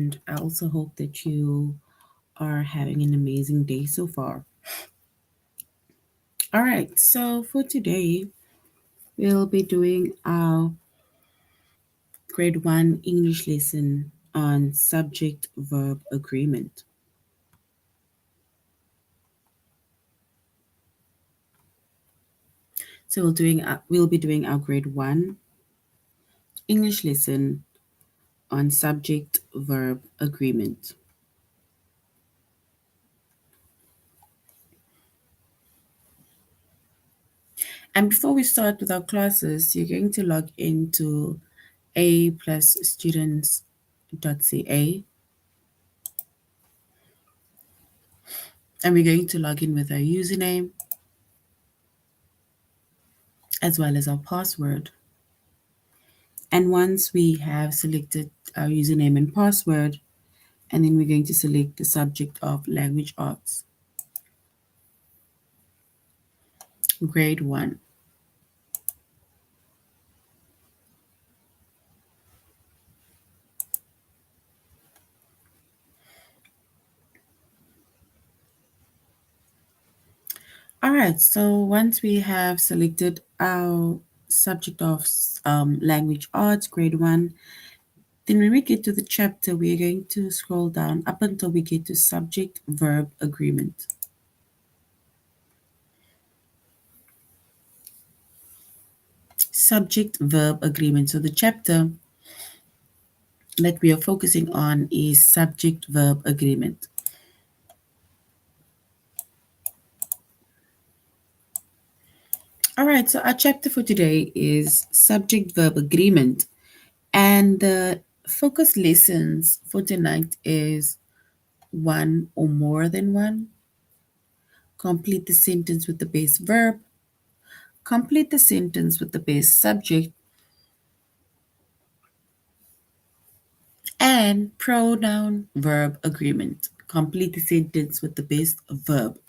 and I also hope that you are having an amazing day so far. All right, so for today, we'll be doing our grade 1 English lesson on subject verb agreement. So we'll be doing our grade 1 English lesson on subject verb agreement. And before we start with our classes, you're going to log into a+students.ca, and we're going to log in with our username as well as our password. And once we have selected our username and password, and then we're going to select the subject of language arts, grade 1. All right, so once we have selected our subject of language arts, grade 1, then when we get to the chapter, we are going to scroll down up until we get to subject-verb agreement. Subject-verb agreement. So the chapter that we are focusing on is subject-verb agreement. All right, so our chapter for today is subject-verb agreement. And the focus lessons for tonight is one or more than one, complete the sentence with the base verb, complete the sentence with the base subject, and pronoun verb agreement. Complete the sentence with the base verb.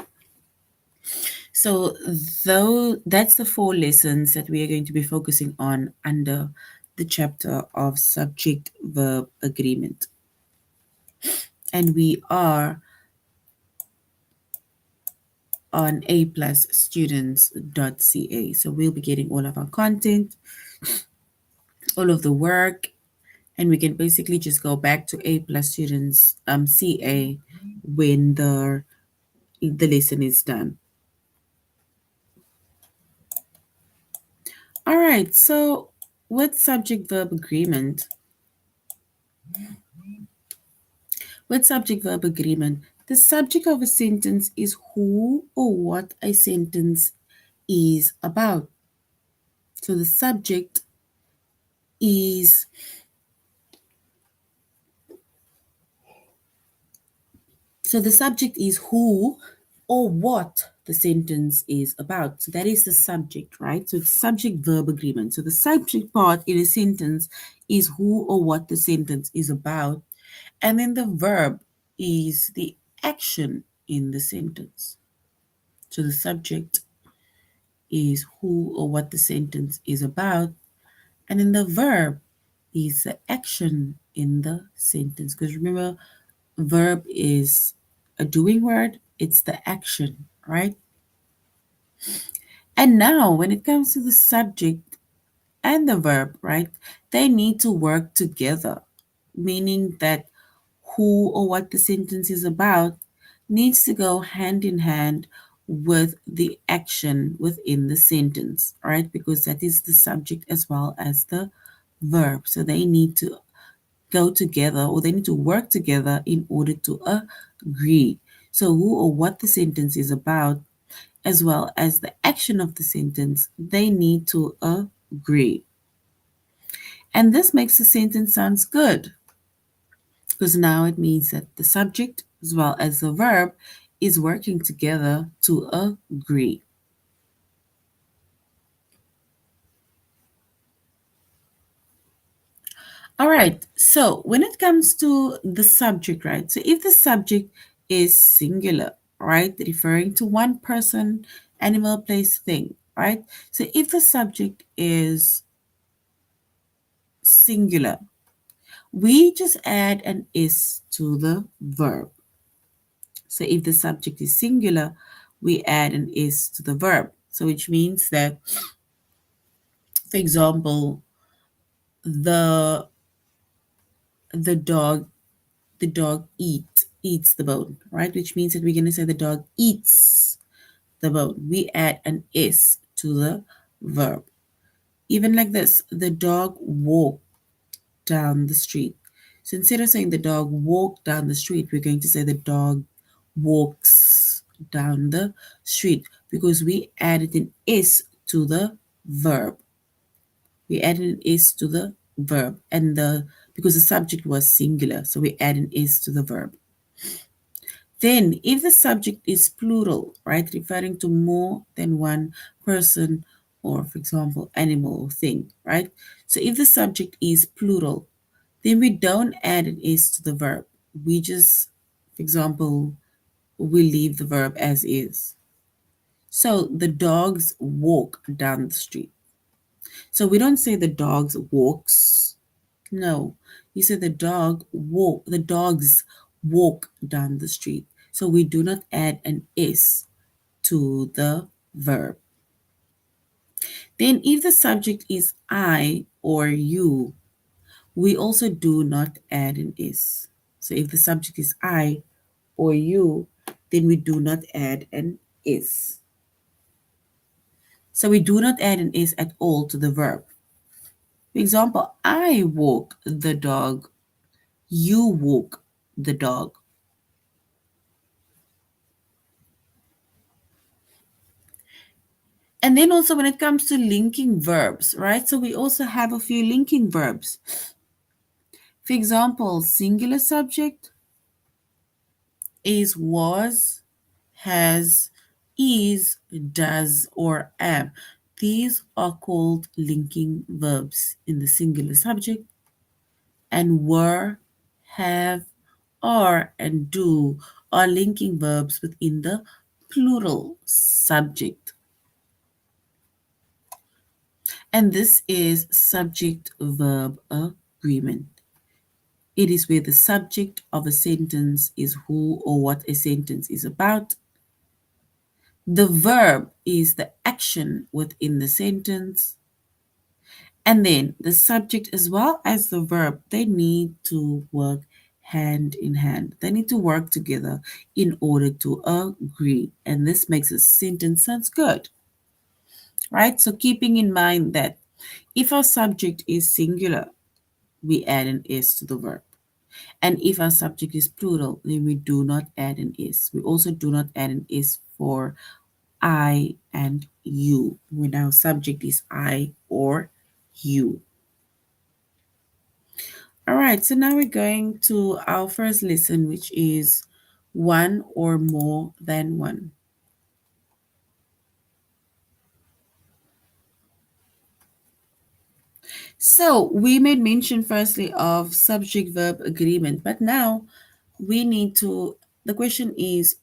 So though that's the 4 lessons that we are going to be focusing on under the chapter of subject verb agreement. And we are on a+students.ca. So we'll be getting all of our content, all of the work, and we can basically just go back to a+students CA when the lesson is done. All right, so with subject verb agreement, the subject of a sentence is who or what a sentence is about. So the subject is who or what the sentence is about. So that is the subject, right? So it's subject verb agreement. So the subject part in a sentence is who or what the sentence is about. And then the verb is the action in the sentence. So the subject is who or what the sentence is about. And then the verb is the action in the sentence. Because remember, verb is a doing word, it's the action, right? And now when it comes to the subject and the verb, right, they need to work together, meaning that who or what the sentence is about needs to go hand in hand with the action within the sentence, right? Because that is the subject as well as the verb. So they need to go together, or they need to work together in order to agree. So who or what the sentence is about, as well as the action of the sentence, they need to agree. And this makes the sentence sounds good, because now it means that the subject as well as the verb is working together to agree. All right, so when it comes to the subject, right? So if the subject is singular, right, referring to one person, animal, place, thing, right? So if the subject is singular, we just add an is to the verb. So if the subject is singular, we add an is to the verb. So which means that, for example, the the dog the dog eats the bone, right? Which means that we're going to say the dog eats the bone. We add an is to the verb. Even like this, the dog walked down the street. So instead of saying the dog walked down the street, we're going to say the dog walks down the street because we added an is to the verb. We added an is to the verb and the because the subject was singular, so we add an is to the verb. Then, if the subject is plural, right, referring to more than one person or, for example, animal or thing, right? So if the subject is plural, then we don't add an is to the verb. We just, for example, we leave the verb as is. So the dogs walk down the street. So we don't say the dogs walks. No, you say the dogs walk down the street. So we do not add an is to the verb. Then if the subject is I or you, we also do not add an is. So if the subject is I or you, then we do not add an is. So we do not add an is at all to the verb. For example, I walk the dog, you walk the dog. And then also when it comes to linking verbs, right? So we also have a few linking verbs. For example, singular subject is was, has, is, does, or am. These are called linking verbs in the singular subject, and were, have, are, and do are linking verbs within the plural subject. And this is subject verb agreement. It is where the subject of a sentence is who or what a sentence is about. The verb is the action within the sentence. And then the subject as well as the verb, they need to work hand in hand. They need to work together in order to agree. And this makes a sentence sounds good, right? So keeping in mind that if our subject is singular, we add an is to the verb. And if our subject is plural, then we do not add an is. We also do not add an is for I and you when our subject is I or you. All right, so now we're going to our first lesson, which is one or more than one. So we made mention firstly of subject verb agreement, but now we need to, the question is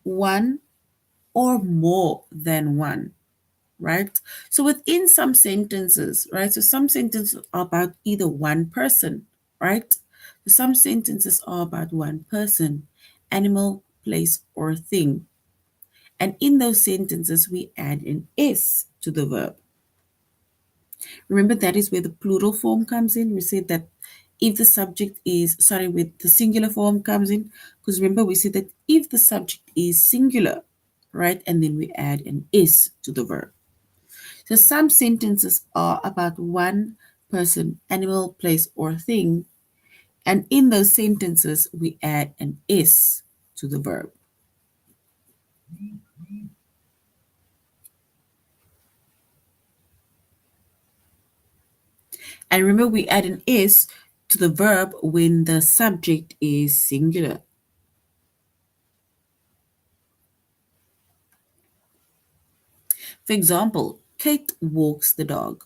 one or more than one, right? So within some sentences, right? So some sentences are about either one person, right? Some sentences are about one person, animal, place, or thing. And in those sentences, we add an S to the verb. Remember, that is where the plural form comes in. We said that if the subject is, sorry, with the singular form comes in, because remember, we said that if the subject is singular, right, and then we add an S to the verb. So some sentences are about one person, animal, place, or thing. And in those sentences, we add an S to the verb. And remember, we add an S to the verb when the subject is singular. For example, Kate walks the dog.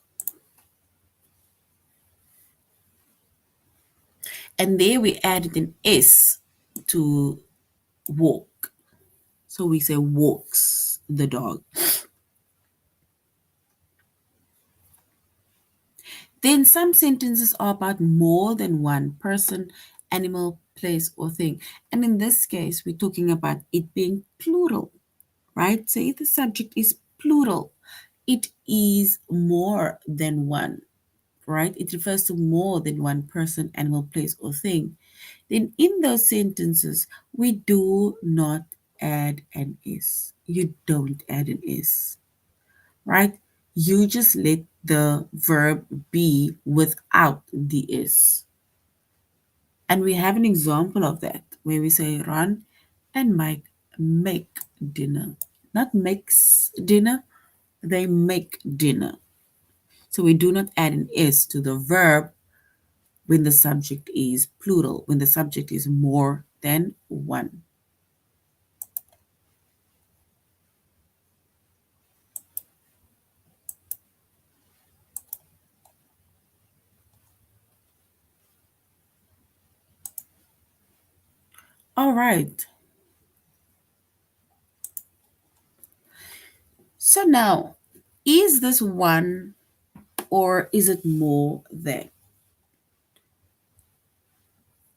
And there we added an S to walk. So we say walks the dog. Then some sentences are about more than one person, animal, place, or thing. And in this case, we're talking about it being plural, right? So if the subject is plural, it is more than one, right? It refers to more than one person, animal, place, or thing. Then in those sentences, we do not add an is. You don't add an is, right? You just let the verb be without the is. And we have an example of that where we say Ron and Mike make dinner. Not makes dinner, they make dinner. So we do not add an is to the verb when the subject is plural, when the subject is more than one. All right. So now, is this one or is it more than?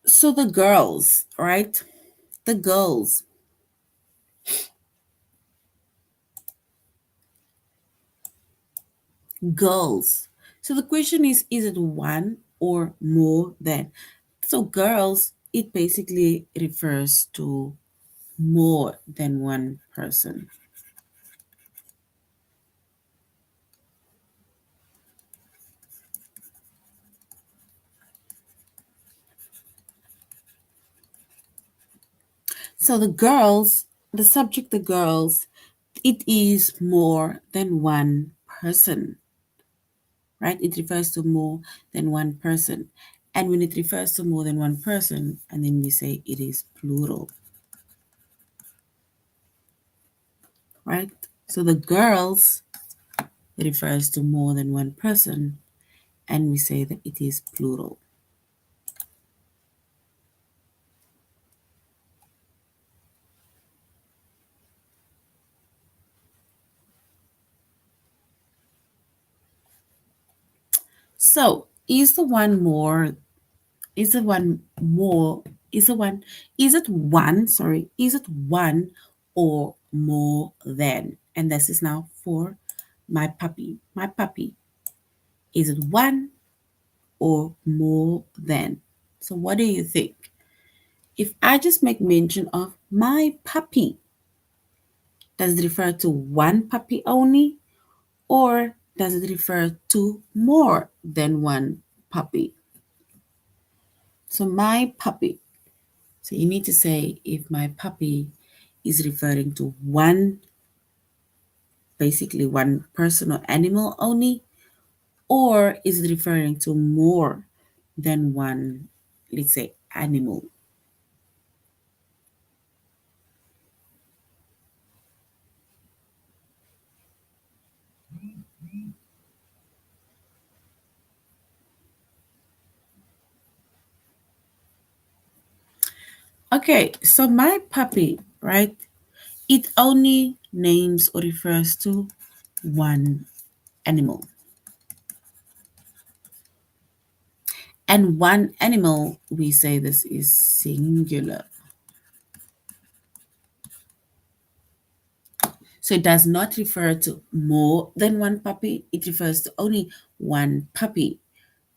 So the girls, right? The girls. So the question is it one or more than? So girls, it basically refers to more than one person. So the girls, the subject, the girls, it is more than one person, right? It refers to more than one person. And when it refers to more than one person, and then we say it is plural, right? So the girls refers to more than one person, and we say that it is plural. So is the one more, is the one more, is the one, is it one, sorry, is it one or more than? And this is now for my puppy. My puppy. Is it one or more than? So what do you think? If I just make mention of my puppy, does it refer to one puppy only or does it refer to more than one puppy? So my puppy. So you need to say if my puppy is referring to one, basically one person or animal only, or is it referring to more than one, let's say, animal? Okay, so my puppy, right? It only names or refers to one animal. And one animal, we say this is singular. So it does not refer to more than one puppy, it refers to only one puppy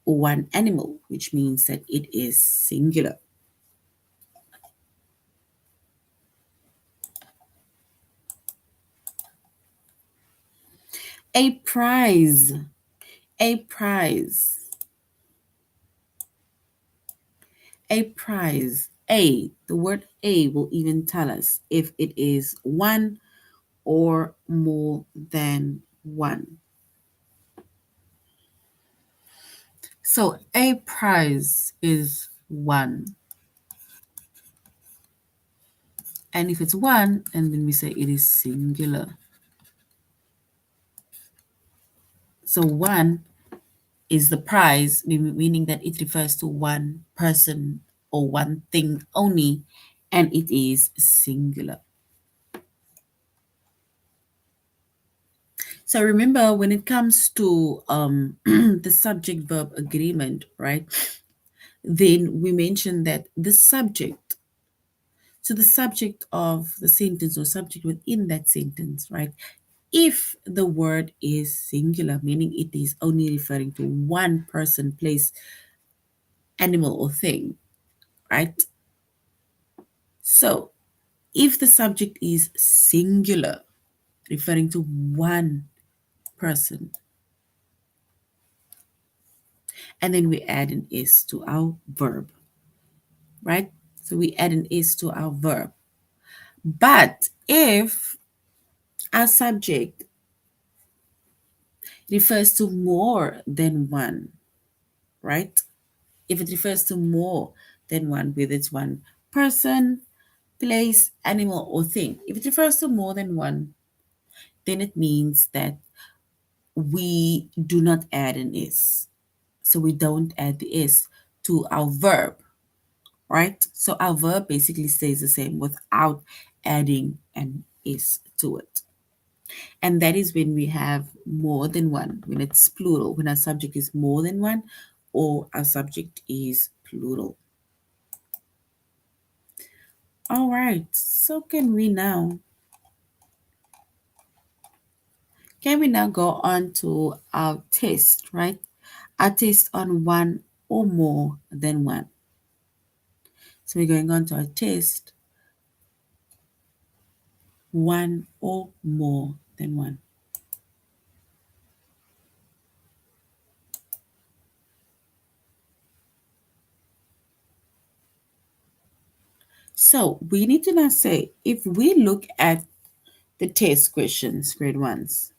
or one animal, which means that it is singular. A prize, a prize, a prize. The word a will even tell us if it is one or more than one. So a prize is one. And if it's one, and then we say it is singular. So one is the prize, meaning that it refers to one person or one thing only, and it is singular. So remember, when it comes to the subject verb agreement, right? Then we mentioned that the subject, so the subject of the sentence or subject within that sentence, right? If the word is singular, meaning it is only referring to one person, place, animal, or thing, right? So if the subject is singular, referring to one person, and then we add an s to our verb, right? So we add an s to our verb. But if our subject refers to more than one, right? If it refers to more than one, whether it's one person, place, animal, or thing, if it refers to more than one, then it means that we do not add an s. So we don't add the s to our verb, right? So our verb basically stays the same without adding an s to it. And that is when we have more than one, when it's plural, when our subject is more than one or our subject is plural. All right, so can we now go on to our test, right? Our test on one or more than one. So we're going on to our test, one or more than one. So we need to now say, if we look at the test questions, grade ones,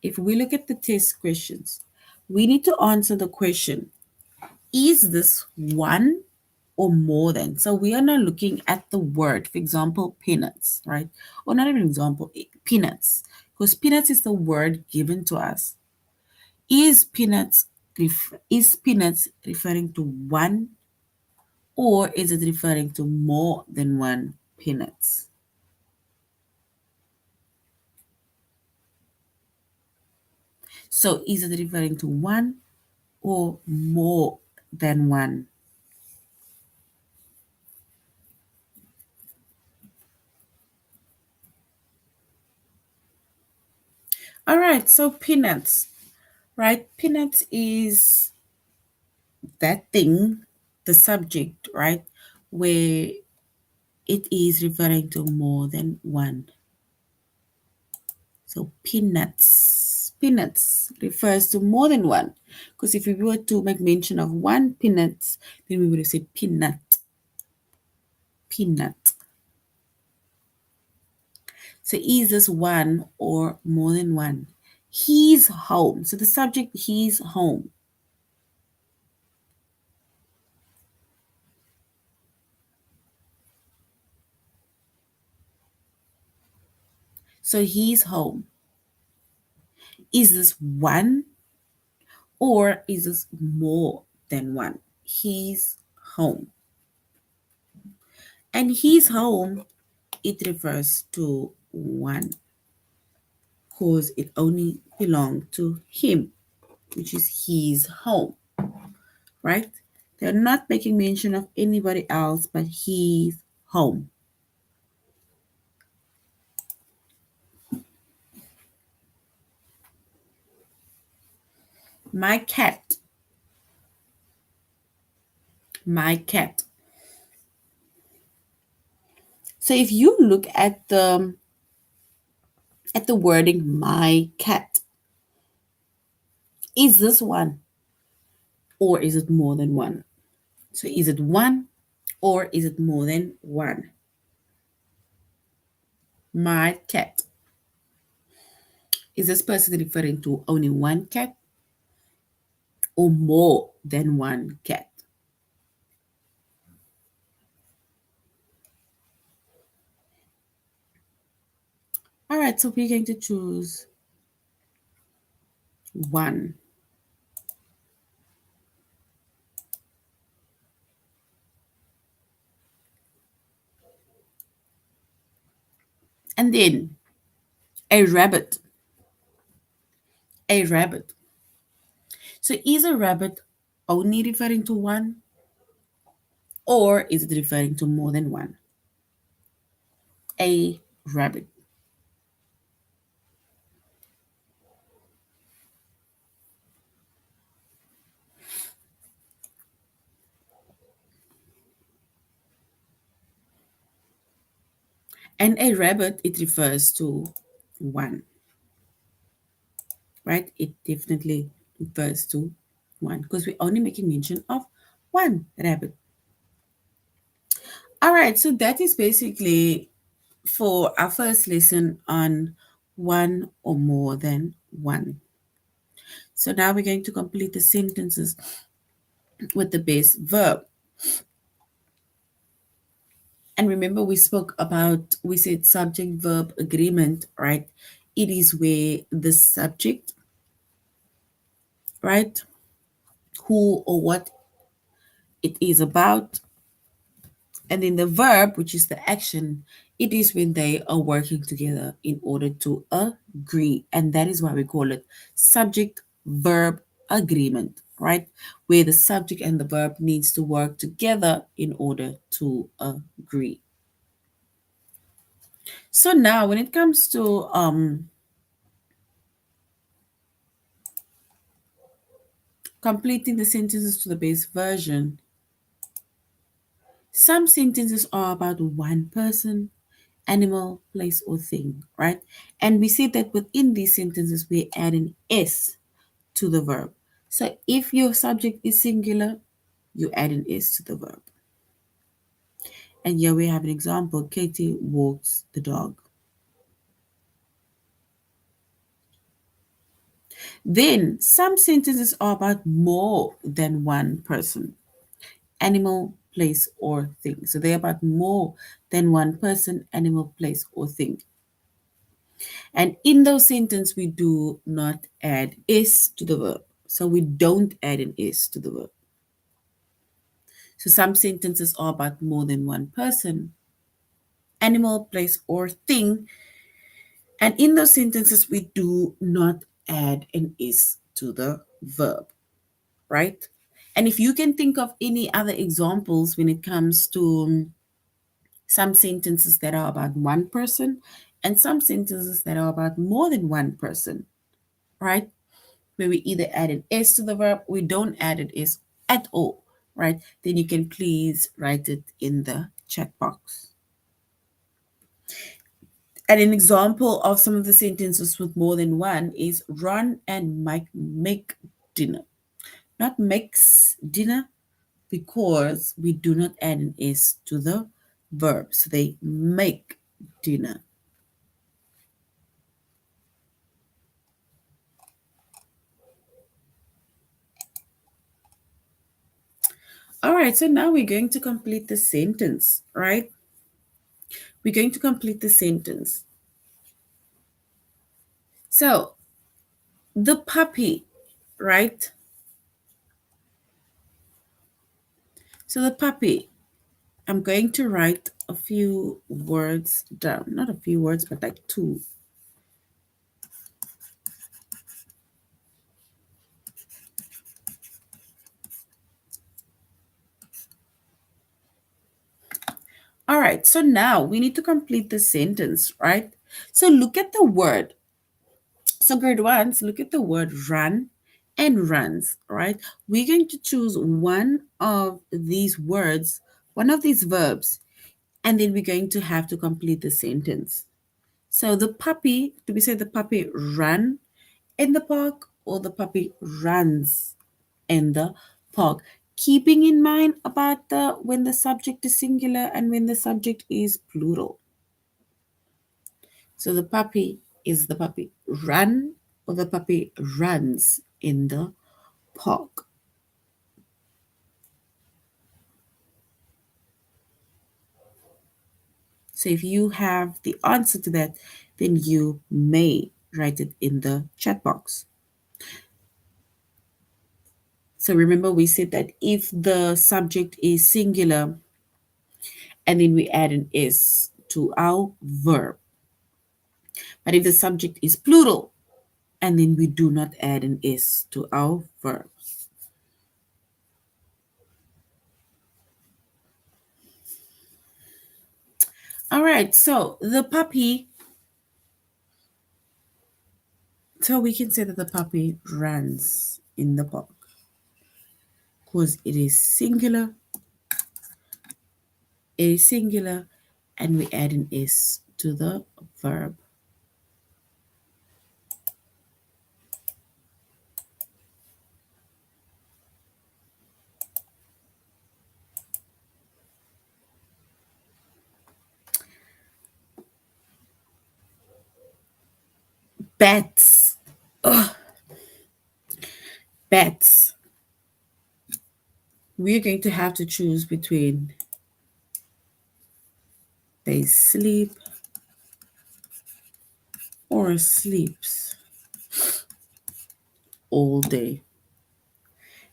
if we look at the test questions, we need to answer the question, is this one or more than? So we are now looking at the word, for example, peanuts, right? Or not an example, peanuts, because peanuts is the word given to us. Is peanuts referring to one, or is it referring to more than one peanuts? So is it referring to one or more than one? All right, so peanuts, right? Peanuts is that thing, the subject, right? Where it is referring to more than one. So peanuts refers to more than one. Because if we were to make mention of one peanuts, then we would have said peanut. So is this one or more than one? He's home. So the subject, he's home. So he's home. Is this one or is this more than one? He's home. And he's home, it refers to one because it only belonged to him, which is his home, right? They're not making mention of anybody else but his home. My cat. My cat. So if you look at the wording my cat, is this one or is it more than one? So is it one or is it more than one? My cat. Is this person referring to only one cat or more than one cat? All right, so we're going to choose one. And then a rabbit. A rabbit. So is a rabbit only referring to one, or is it referring to more than one? A rabbit. And a rabbit, it refers to one, right? It definitely refers to one because we're only making mention of one rabbit. All right, so that is basically for our first lesson on one or more than one. So now we're going to complete the sentences with the base verb. And remember, we said subject verb agreement, right? It is where the subject, right, who or what it is about, and then the verb, which is the action, it is when they are working together in order to agree. And that is why we call it subject verb agreement, right? Where the subject and the verb needs to work together in order to agree. So now when it comes to completing the sentences to the base version, some sentences are about one person, animal, place, or thing, right? And we say that within these sentences, we add an S to the verb. So if your subject is singular, you add an S to the verb. And here we have an example. Katie walks the dog. Then some sentences are about more than one person, animal, place, or thing. So they're about more than one person, animal, place, or thing. And in those sentences, we do not add S to the verb. So we don't add an S to the verb. So some sentences are about more than one person, animal, place, or thing. And in those sentences, we do not add an S to the verb, right? And if you can think of any other examples when it comes to some sentences that are about one person and some sentences that are about more than one person, right? Where we either add an S to the verb, we don't add an S at all, right? Then you can please write it in the chat box. And an example of some of the sentences with more than one is Ron and Mike make dinner. Not makes dinner because we do not add an S to the verb. So they make dinner. All right, so now we're going to complete the sentence, right? We're going to complete the sentence. So the puppy, right? So the puppy, I'm going to write a few words down. Not a few words, but like two. All right, so now we need to complete the sentence, right? So look at the word. So grade ones, look at the word run and runs, right? We're going to choose one of these words, one of these verbs, and then we're going to have to complete the sentence. So the puppy, do we say the puppy run in the park or the puppy runs in the park? Keeping in mind about the when the subject is singular and when the subject is plural. So the puppy is the puppy run or the puppy runs in the park. So if you have the answer to that, then you may write it in the chat box. So remember we said that if the subject is singular and then we add an S to our verb. But if the subject is plural, and then we do not add an S to our verb. All right, so the puppy, so we can say that the puppy runs in the park because it is singular, and we add an S to the verb. Bats. Ugh. Bats. We're going to have to choose between they sleep or sleeps all day.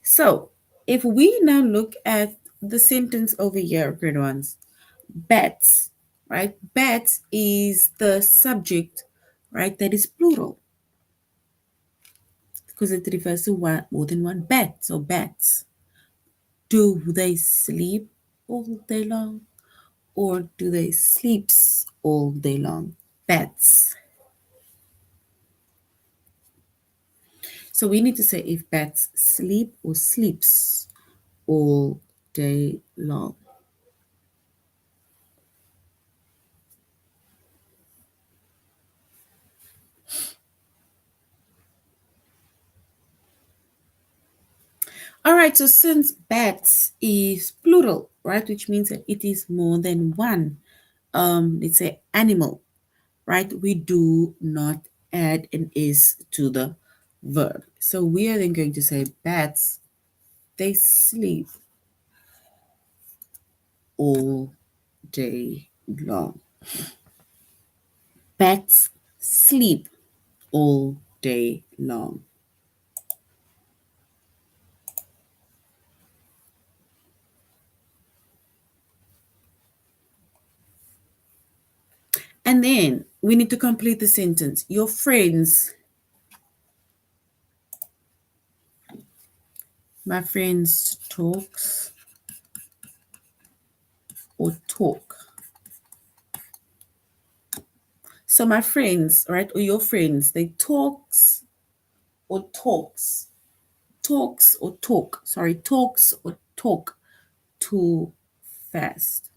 So if we now look at the sentence over here, grade ones, bats, right? Bats is the subject, right? That is plural because it refers to more than one bat. So bats. Do they sleep all day long or do they sleeps all day long? Bats. So we need to say if bats sleep or sleeps all day long. All right, so since bats is plural, right, which means that it is more than one, let's say animal, right, we do not add an is to the verb. So we are then going to say bats, they sleep all day long. Bats sleep all day long. And then we need to complete the sentence. Your friends, my friends talks or talk. So my friends, right, or your friends, they talks or talks. Talks or talk. Sorry, talks or talk too fast.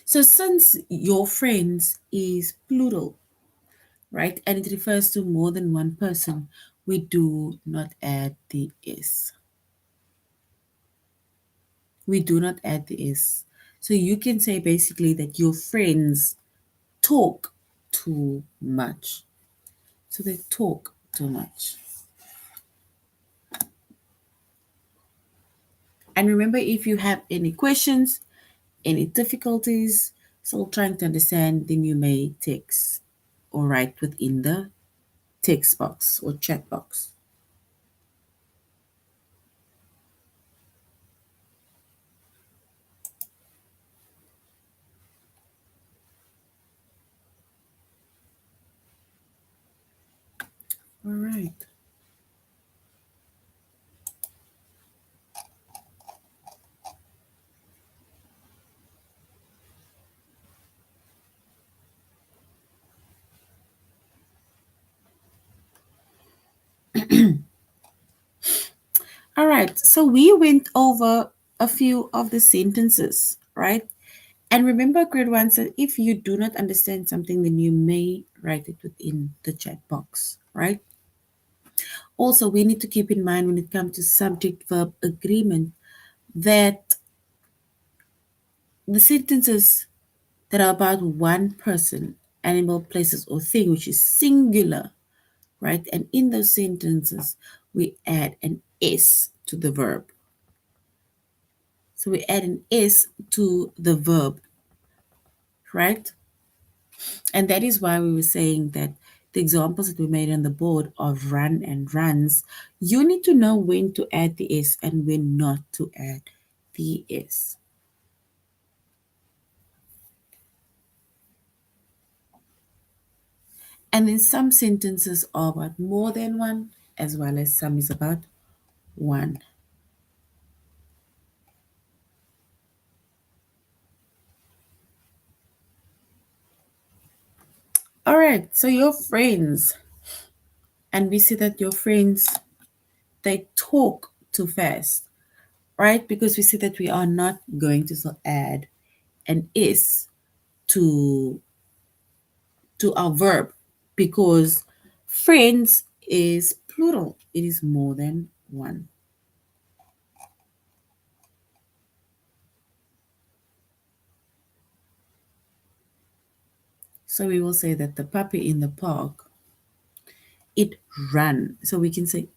So since your friends is plural, right, and it refers to more than one person, we do not add the is. We do not add the is. So you can say basically that your friends talk too much. So they talk too much. And remember, if you have any questions, any difficulties, still trying to understand, then you may text or write within the text box or chat box. All right. All right. So we went over a few of the sentences, right? And remember, grade one said if you do not understand something, then you may write it within the chat box, right? Also, we need to keep in mind when it comes to subject verb agreement that the sentences that are about one person, animal, places, or thing, which is singular, right? And in those sentences, we add an S to the verb. So we add an S to the verb, right? And that is why we were saying that the examples that we made on the board of run and runs, you need to know when to add the S and when not to add the S. And then some sentences are about more than one, as well as some is about one. All right, so your friends, and we see that your friends, they talk too fast, right? Because we see that we are not going to add an is to our verb, because friends is plural. It is more than one. So we will say that the puppy in the park, it ran. So we can say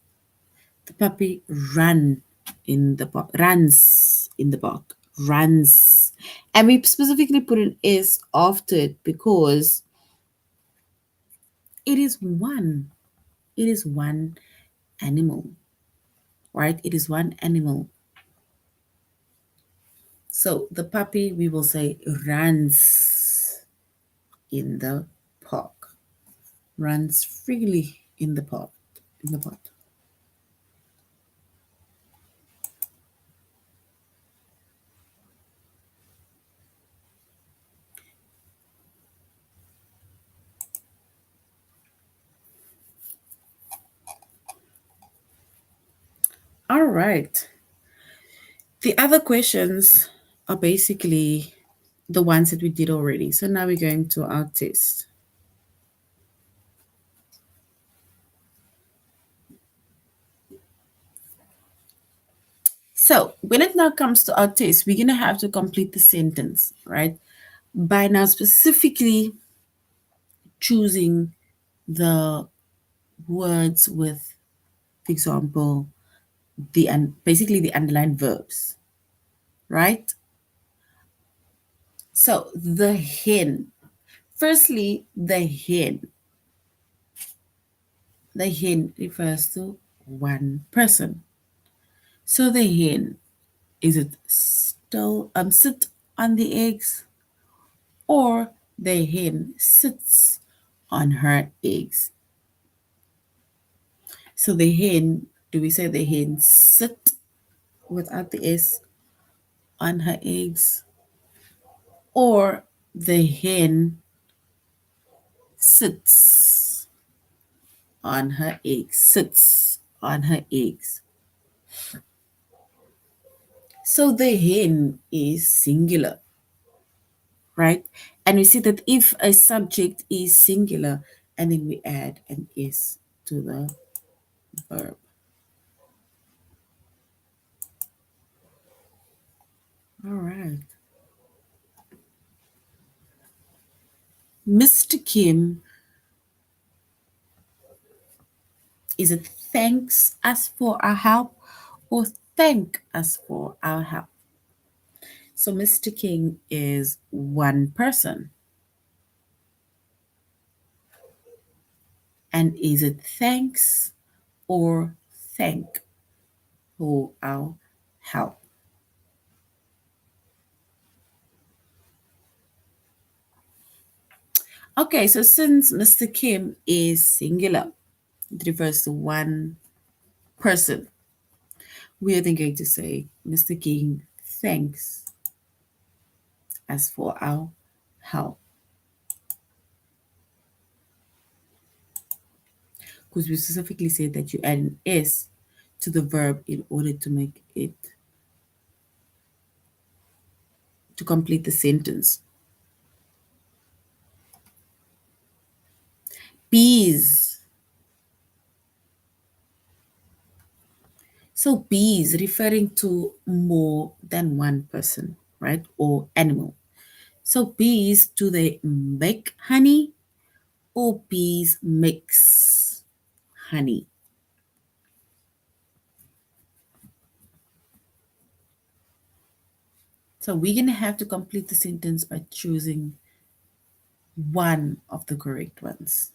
the puppy ran in the park, runs in the park, runs. And we specifically put an S after it because it is one. It is one animal, right? It is one animal. So the puppy, we will say runs in the park, runs freely in the park, in the park. All right. The other questions are basically the ones that we did already. So now we're going to our test. So when it now comes to our test, we're going to have to complete the sentence, right? By now specifically choosing the words with, for example, basically the underlined verbs, right? So the hen. Firstly, the hen. The hen refers to one person. So the hen, is it still sit on the eggs, or the hen sits on her eggs? So the hen, do we say the hen sit without the s on her eggs, or the hen sits on her eggs, sits on her eggs? So the hen is singular, right? And we see that if a subject is singular and then we add an is to the verb. All right. Mr. Kim, is it thanks us for our help or thank us for our help? So Mr. King is one person. And is it thanks or thank for our help? Okay, so since Mr. Kim is singular, it refers to one person, we are then going to say Mr. King thanks us for our help. Because we specifically said that you add an S to the verb in order to make it, to complete the sentence. Bees. So bees referring to more than one person, right? Or animal. So bees, do they make honey or bees mix honey? So we're going to have to complete the sentence by choosing one of the correct ones.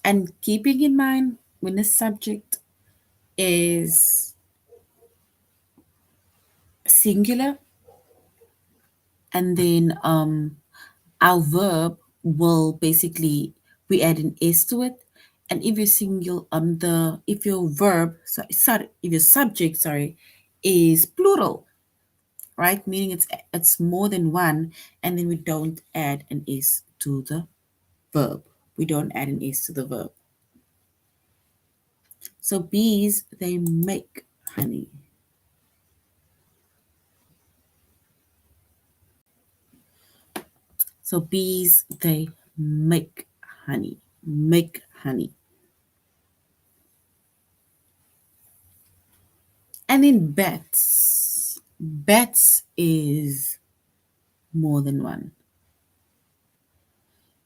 And keeping in mind when the subject is singular and then our verb will basically we add an s to it, and if your single the if your verb sorry if your subject is plural, right, meaning it's more than one, and then we don't add an s to the verb. We don't add an s to the verb. So bees, they make honey. So bees, they make honey. Make honey. And in bats, bats is more than one.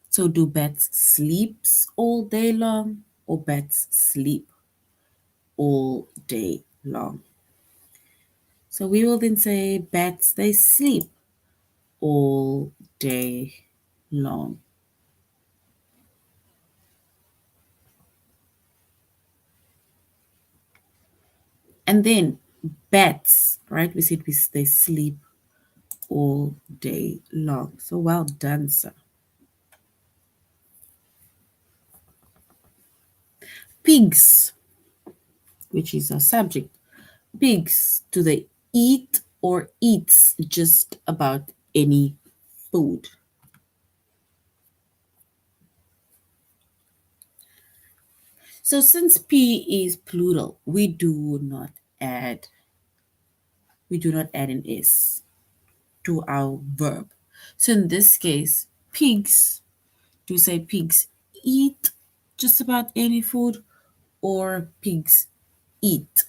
So do bats sleeps all day long, or bats sleep all day long? So we will then say bats, they sleep all day long. And then bats, right? We said they sleep all day long. So well done, sir. Pigs, which is our subject. Pigs, do they eat or eats just about any food? So since P is plural, we do not add an S to our verb. So in this case, pigs, do you say pigs eat just about any food, or pigs eat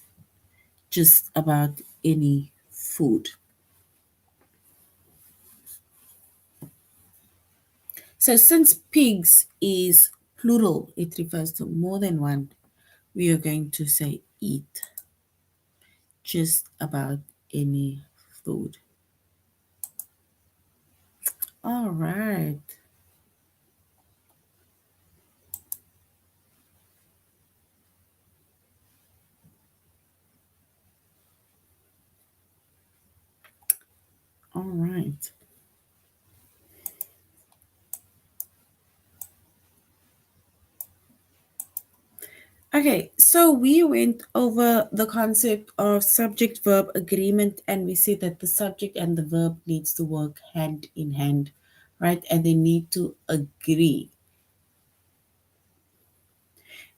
just about any food? So since pigs is plural, it refers to more than one, we are going to say eat just about any food. All right. All right. Okay, so we went over the concept of subject verb agreement, and we said that the subject and the verb needs to work hand in hand, right? And they need to agree.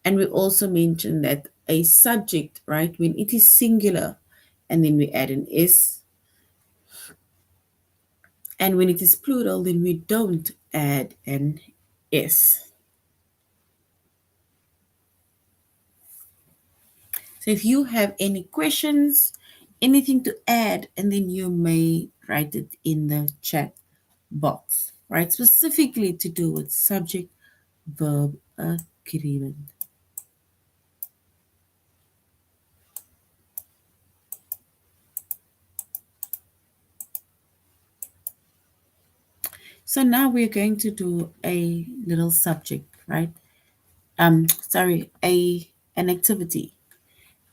And we also mentioned that a subject, right, when it is singular and then we add an s, and when it is plural, then we don't add an s. So if you have any questions, anything to add, and then you may write it in the chat box, right? Specifically to do with subject verb agreement. So now we're going to do a little subject, right? Sorry, an activity.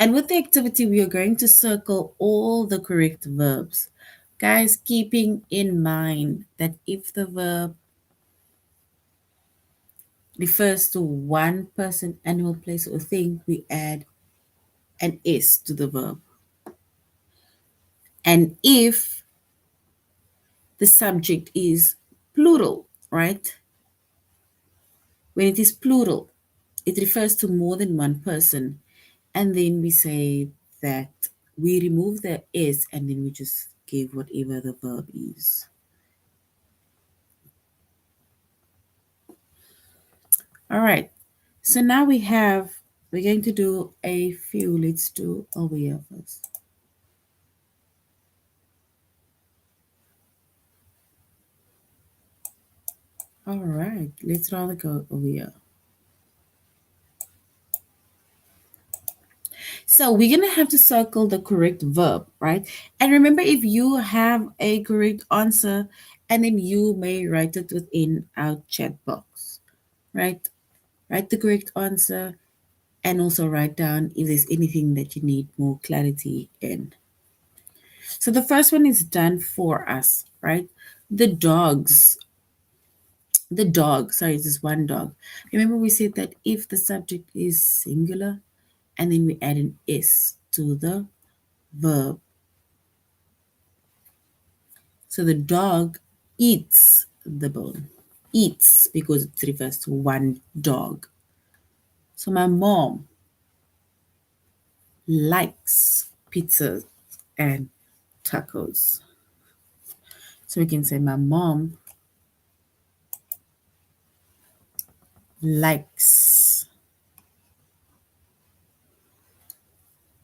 And with the activity, we are going to circle all the correct verbs. Guys, keeping in mind that if the verb refers to one person, animal, place, or thing, we add an S to the verb. And if the subject is plural, right? When it is plural, it refers to more than one person. And then we say that we remove the S and then we just give whatever the verb is. All right. So now we're going to do a few. Let's do over here first. All right. Let's rather go over here. So we're going to have to circle the correct verb, right? And remember, if you have a correct answer, and then you may write it within our chat box, right? Write the correct answer and also write down if there's anything that you need more clarity in. So the first one is done for us, right? The dogs The dog, sorry, it's just one dog. Remember we said that if the subject is singular and then we add an S to the verb. So the dog eats the bone. Eats because it refers to one dog. So my mom likes pizza and tacos. So we can say my mom likes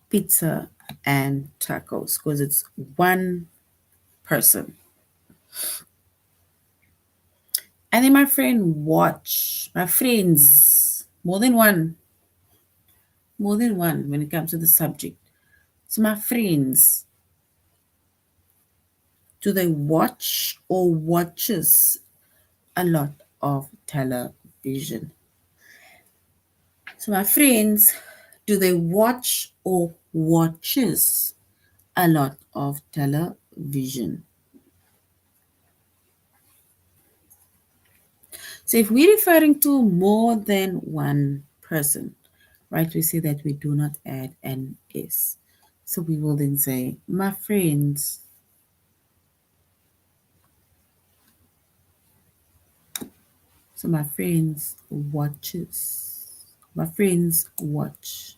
pizza and tacos because it's one person. And then my friends, more than one when it comes to the subject. So my friends, do they watch or watches a lot of television? So my friends, do they watch or watches a lot of television? So if we're referring to more than one person, right, we say that we do not add an S. So we will then say, my friends So my friends watches. My friends watch.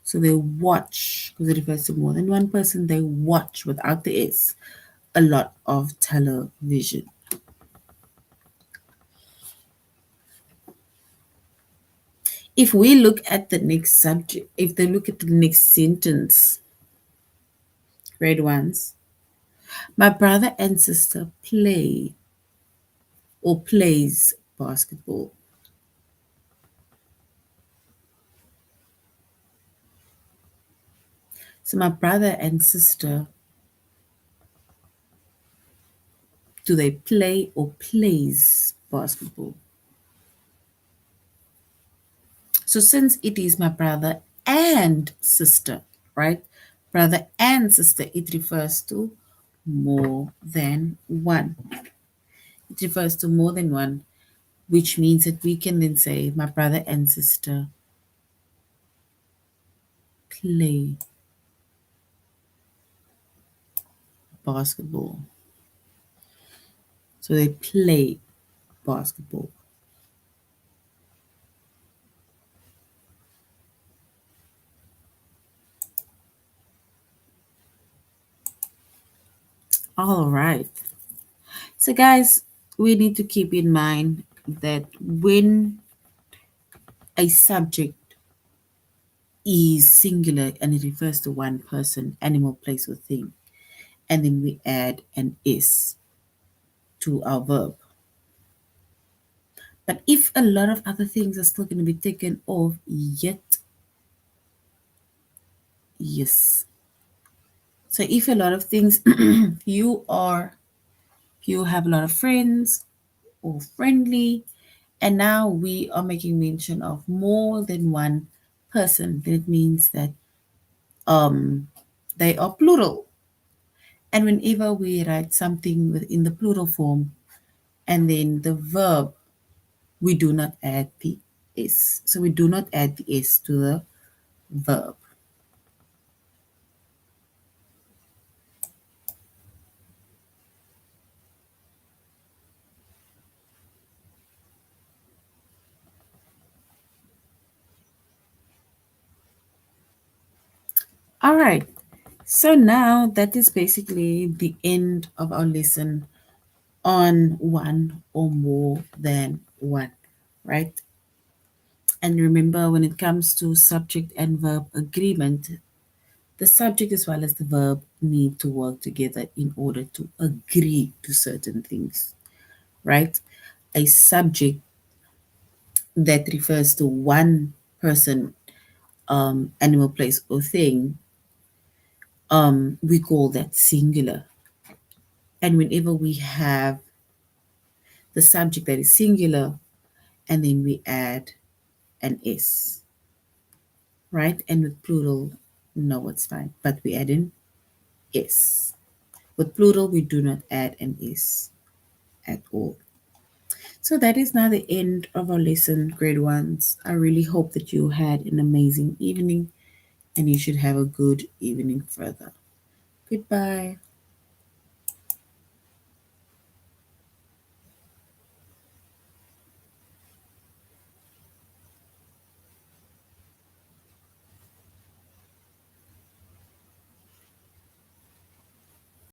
So they watch, because it refers to more than one person, they watch without the S a lot of television. If we look at the next subject, if they look at the next sentence, grade ones, my brother and sister play or plays basketball. So my brother and sister, do they play or plays basketball? So since it is my brother and sister, right? Brother and sister, it refers to more than one. It refers to more than one, which means that we can then say my brother and sister play basketball. So they play basketball. All right. So guys, we need to keep in mind that when a subject is singular and it refers to one person, animal, place, or thing, and then we add an is to our verb. But if a lot of other things are still going to be taken off, yet, yes. So if a lot of things, you are, you have a lot of friends or friendly, and now we are making mention of more than one person, then it means that they are plural. And whenever we write something within the plural form, and then the verb, we do not add the S. So we do not add the S to the verb. All right. So now that is basically the end of our lesson on one or more than one, right? And remember, when it comes to subject and verb agreement, the subject as well as the verb need to work together in order to agree to certain things, right? A subject that refers to one person, animal, place, or thing, we call that singular. And whenever we have the subject that is singular and then we add an S, right? And with plural, no, it's fine, but we add an S. With plural, we do not add an is at all. So that is now the end of our lesson, grade ones. I really hope that you had an amazing evening and you should have a good evening further. Goodbye.